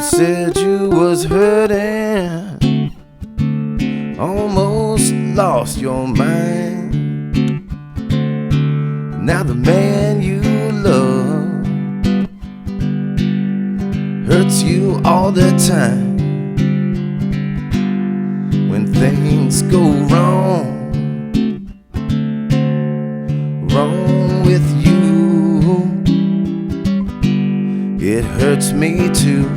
said you was hurting, almost lost your mind. Now the man you love hurts you all the time. When things go wrong with you, it hurts me too.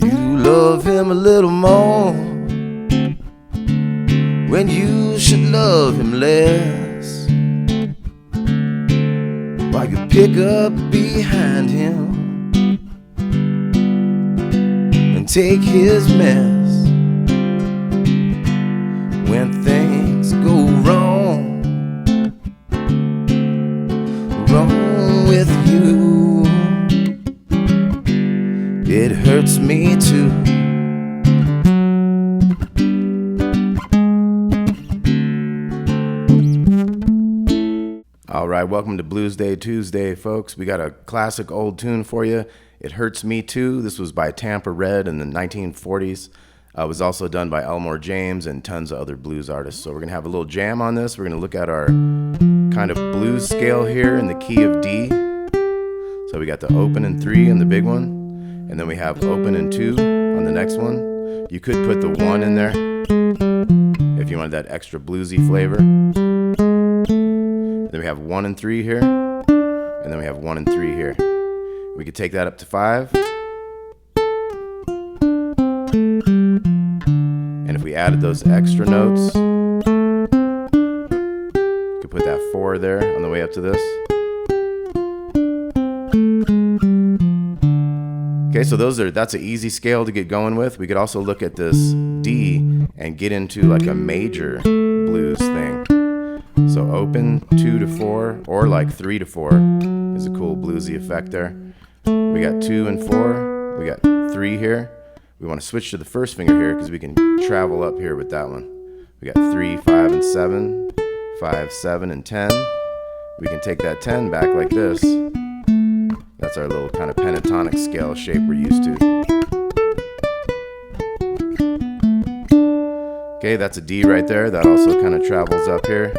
You love him a little more when you should love him less, while you pick up behind him and take his mess. When things go wrong with you, it hurts me too. All right, welcome to Bluesday Tuesday, folks. We got a classic old tune for you. It Hurts Me Too. This was by Tampa Red in the 1940s. It was also done by Elmore James and tons of other blues artists. So we're going to have a little jam on this. We're going to look at our kind of blues scale here in the key of D. So we got the open and 3 in the big one, and then we have open and 2 on the next one. You could put the 1 in there if you wanted that extra bluesy flavor. Then we have 1 and 3 here, and then we have 1 and 3 here. We could take that up to 5. And if we added those extra notes, you could put that 4 there on the way up to this. Okay, so that's an easy scale to get going with. We could also look at this D and get into like a major blues thing. So open 2 to 4 or like 3 to 4 is a cool bluesy effect there. We got 2 and 4. We got 3 here. We want to switch to the first finger here because we can travel up here with that one. We got 3, 5, and 7. 5, 7, and 10. We can take that 10 back like this. That's our little kind of pentatonic scale shape we're used to. Okay, that's a D right there. That also kind of travels up here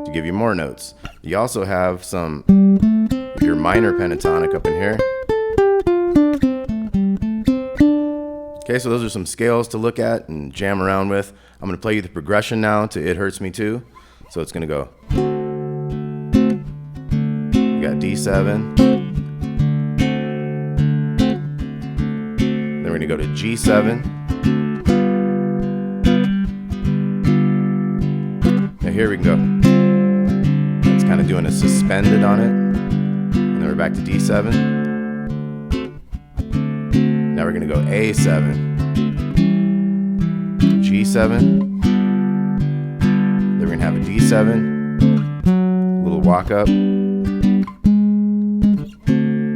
to give you more notes. You also have some of your minor pentatonic up in here. Okay, so those are some scales to look at and jam around with. I'm going to play you the progression now to It Hurts Me Too. So it's going to go. We got D7. Then we're going to go to G7. Now here we can go. It's kind of doing a suspended on it. And then we're back to D7. Now we're going to go A7, G7, then we're going to have a D7, a little walk up,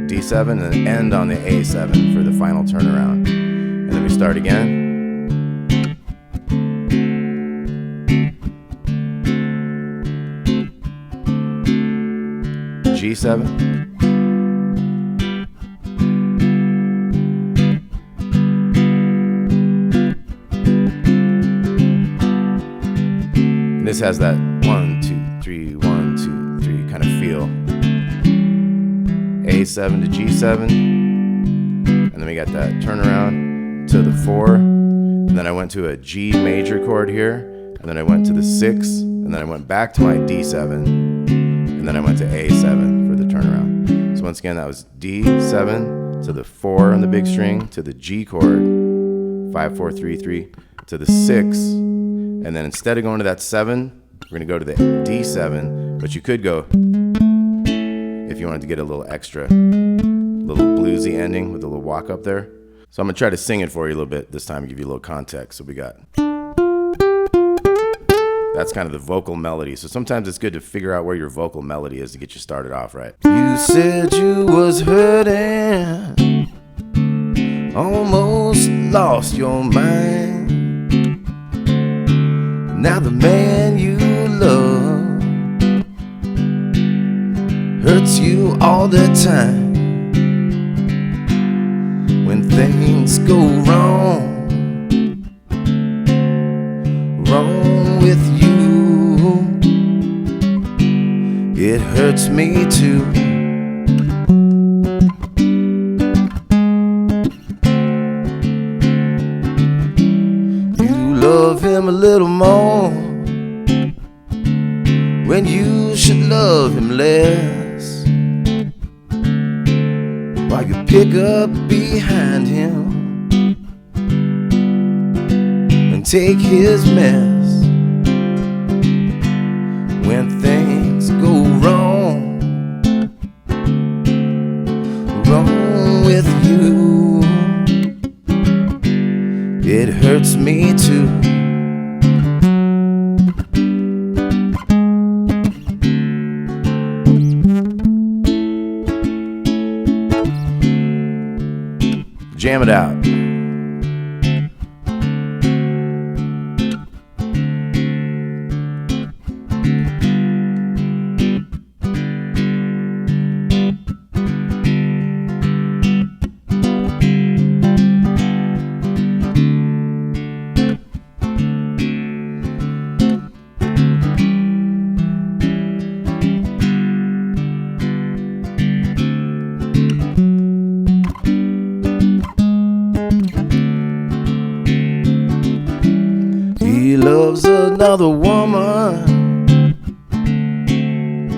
D7, and then end on the A7 for the final turnaround. And then we start again. G7. This has that 1, 2, 3, 1, 2, 3 kind of feel. A7 to G7, and then we got that turnaround to the 4, and then I went to a G major chord here, and then I went to the 6, and then I went back to my D7, and then I went to A7 for the turnaround. So once again, that was D7 to the 4 on the big string, to the G chord, 5, 4, 3, 3, to the 6, and then instead of going to that 7, we're going to go to the D7, but you could go, if you wanted to get a little extra, little bluesy ending with a little walk up there. So I'm going to try to sing it for you a little bit this time and give you a little context. So we got, that's kind of the vocal melody. So sometimes it's good to figure out where your vocal melody is to get you started off right. You said you was hurting, almost lost your mind. Now the man you love hurts you all the time. When things go wrong with you, it hurts me too. You love him a little more when you should love him less, while you pick up behind him and take his mess. When things go wrong with you, it hurts me too. Jam it out. He loves another woman.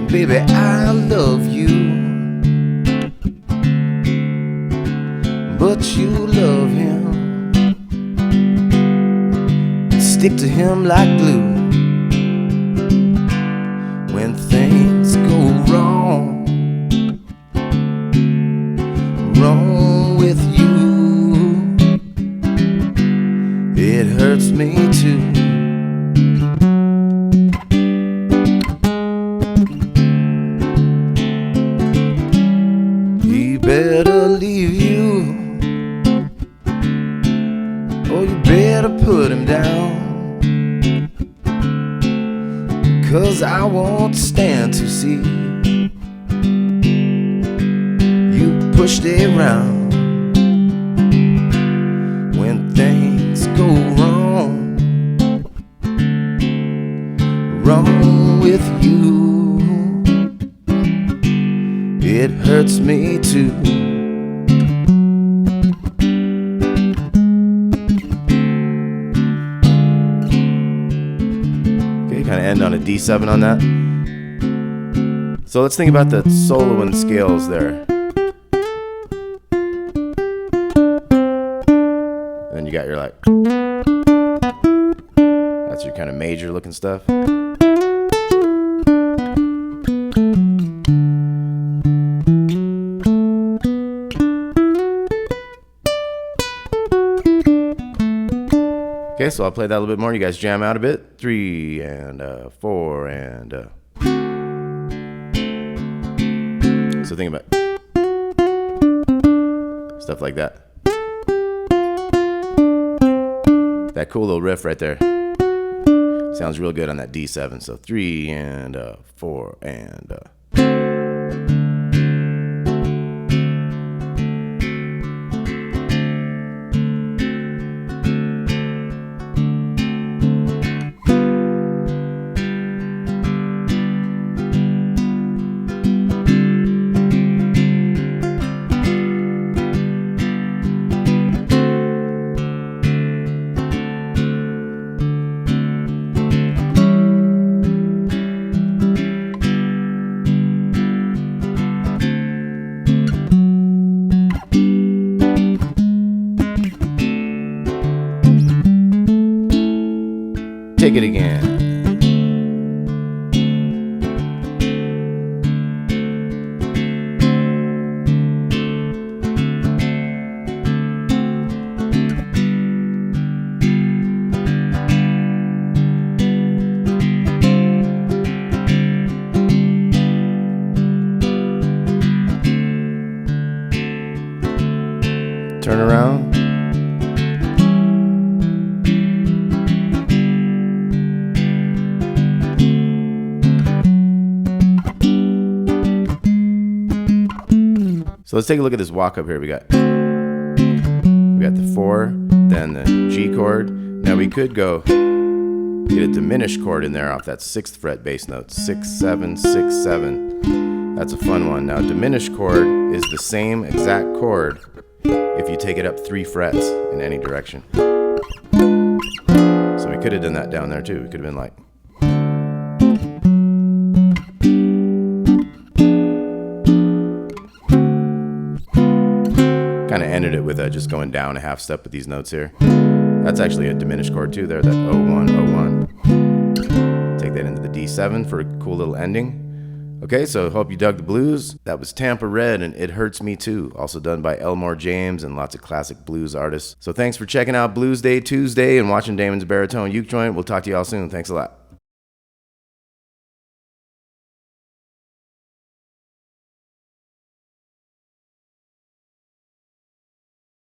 Baby, I love you, but you love him. Stick to him like glue. When things go wrong with you, it hurts me too. He better leave you, or you better put him down, 'cause I won't stand to see you pushed around. When things go wrong with you, it hurts me too. Okay, kind of end on a D7 on that. So let's think about the solo and scales there. Then you got your like, that's your kind of major looking stuff. Okay, so I'll play that a little bit more. You guys jam out a bit. 3 and 4 and so think about stuff like that. That cool little riff right there sounds real good on that D7. So 3 and 4 and take it again. Turn around. let's take a look at this walk up here. We got the 4, then the G chord. Now we could go get a diminished chord in there off that 6th fret bass note. 6, 7, 6, 7. That's a fun one. Now diminished chord is the same exact chord if you take it up 3 frets in any direction. So we could have done that down there too. We could have been like, kind of ended it with just going down a half step with these notes here. That's actually a diminished chord too there, that 01, 01. Take that into the D7 for a cool little ending. Okay, so hope you dug the blues. That was Tampa Red and It Hurts Me Too, also done by Elmore James and lots of classic blues artists. So thanks for checking out Bluesday Tuesday and watching Damon's Baritone Uke Joint. We'll talk to you all soon. Thanks a lot.